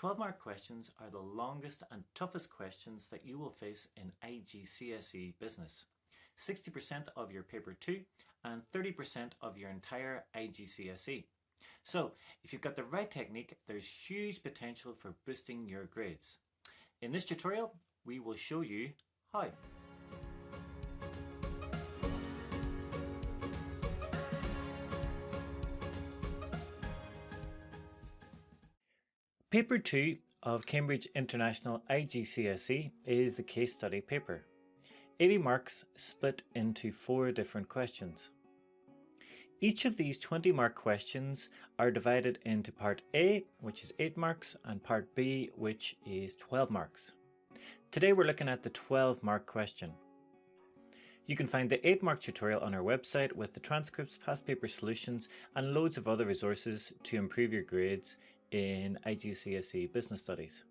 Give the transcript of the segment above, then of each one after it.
12-mark questions are the longest and toughest questions that you will face in IGCSE business. 60% of your paper 2 and 30% of your entire IGCSE. So if you've got the right technique, there's huge potential for boosting your grades. In this tutorial, we will show you how. Paper 2 of Cambridge International IGCSE is the case study paper. 80 marks split into 4 different questions. Each of these 20-mark questions are divided into Part A, which is 8 marks, and Part B, which is 12 marks. Today we're looking at the 12-mark question. You can find the 8-mark tutorial on our website with the transcripts, past paper solutions, and loads of other resources to improve your grades in IGCSE Business Studies.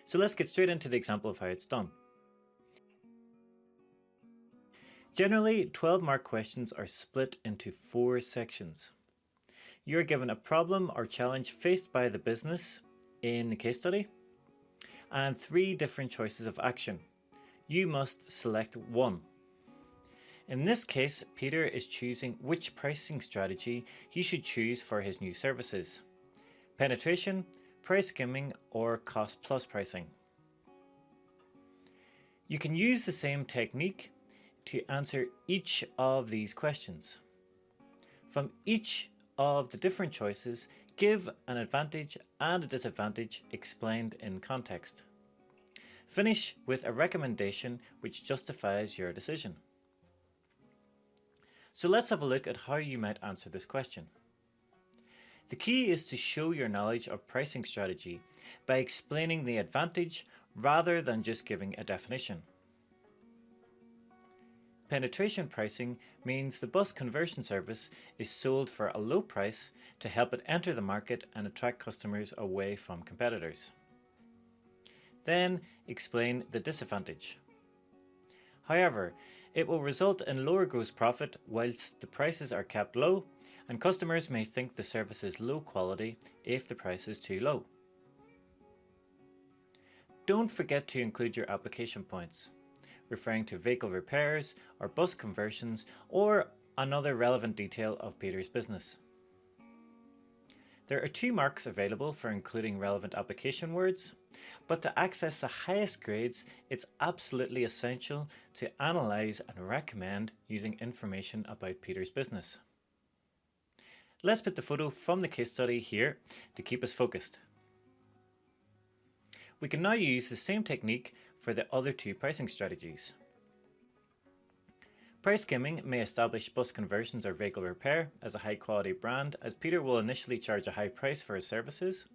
So let's get straight into the example of how it's done. Generally, 12-mark questions are split into 4 sections. You're given a problem or challenge faced by the business in the case study and 3 different choices of action. You must select one. In this case, Peter is choosing which pricing strategy he should choose for his new services. Penetration, price skimming, or cost plus pricing. You can use the same technique to answer each of these questions. From each of the different choices, give an advantage and a disadvantage explained in context. Finish with a recommendation which justifies your decision. So let's have a look at how you might answer this question. The key is to show your knowledge of pricing strategy by explaining the advantage rather than just giving a definition. Penetration pricing means the bus conversion service is sold for a low price to help it enter the market and attract customers away from competitors. Then explain the disadvantage. However, it will result in lower gross profit whilst the prices are kept low, and customers may think the service is low quality if the price is too low. Don't forget to include your application points, referring to vehicle repairs or bus conversions or another relevant detail of Peter's business. There are 2 marks available for including relevant application words, but to access the highest grades, it's absolutely essential to analyse and recommend using information about Peter's business. Let's put the photo from the case study here to keep us focused. We can now use the same technique for the other 2 pricing strategies. Price skimming may establish bus conversions or vehicle repair as a high quality brand, as Peter will initially charge a high price for his services.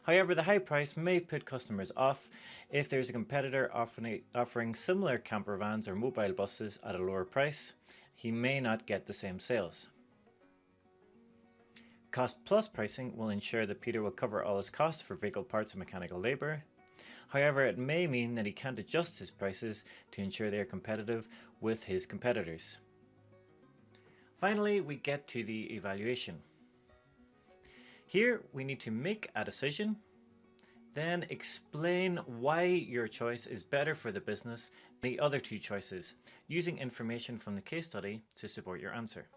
However, the high price may put customers off if there's a competitor offering similar camper vans or mobile buses at a lower price. He may not get the same sales. Cost plus pricing will ensure that Peter will cover all his costs for vehicle parts and mechanical labour. However, it may mean that he can't adjust his prices to ensure they are competitive with his competitors. Finally, we get to the evaluation. Here we need to make a decision, then explain why your choice is better for the business than the other 2 choices, using information from the case study to support your answer.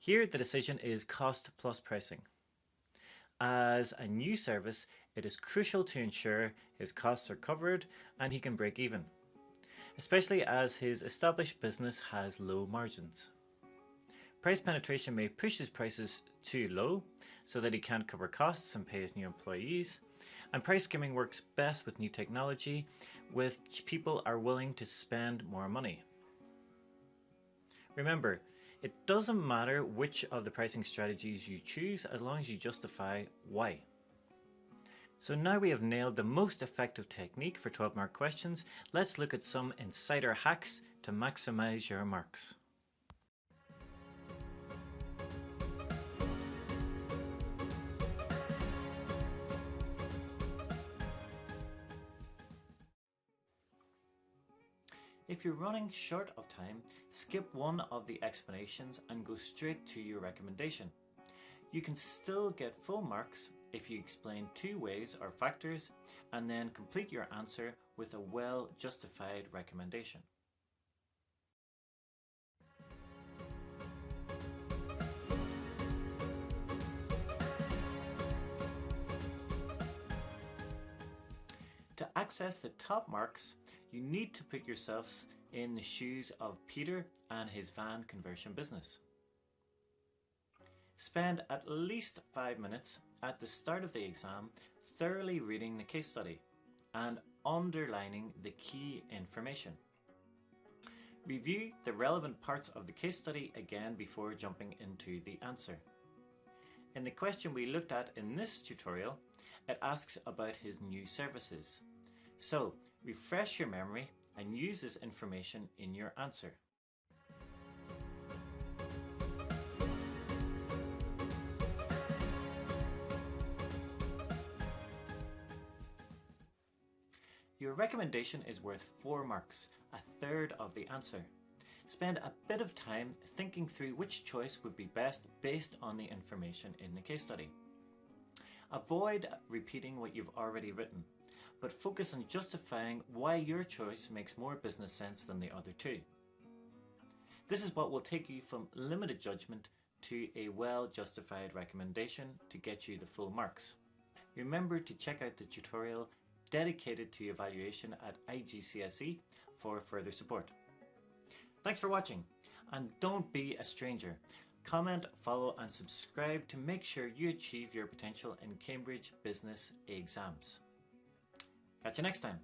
Here the decision is cost plus pricing. As a new service, it is crucial to ensure his costs are covered and he can break even, especially as his established business has low margins. Price penetration may push his prices too low so that he can't cover costs and pay his new employees, and price skimming works best with new technology, which people are willing to spend more money. Remember, it doesn't matter which of the pricing strategies you choose as long as you justify why. So now we have nailed the most effective technique for 12-mark questions, let's look at some insider hacks to maximize your marks. If you're running short of time, skip one of the explanations and go straight to your recommendation. You can still get full marks if you explain 2 ways or factors and then complete your answer with a well-justified recommendation. To access the top marks, you need to put yourselves in the shoes of Peter and his van conversion business. Spend at least 5 minutes at the start of the exam thoroughly reading the case study and underlining the key information. Review the relevant parts of the case study again before jumping into the answer. In the question we looked at in this tutorial, it asks about his new services. So, refresh your memory and use this information in your answer. Your recommendation is worth 4 marks, a third of the answer. Spend a bit of time thinking through which choice would be best based on the information in the case study. Avoid repeating what you've already written, but focus on justifying why your choice makes more business sense than the other 2. This is what will take you from limited judgment to a well-justified recommendation to get you the full marks. Remember to check out the tutorial dedicated to evaluation at IGCSE for further support. Thanks for watching, and don't be a stranger. Comment, follow and subscribe to make sure you achieve your potential in Cambridge Business exams. Catch you next time.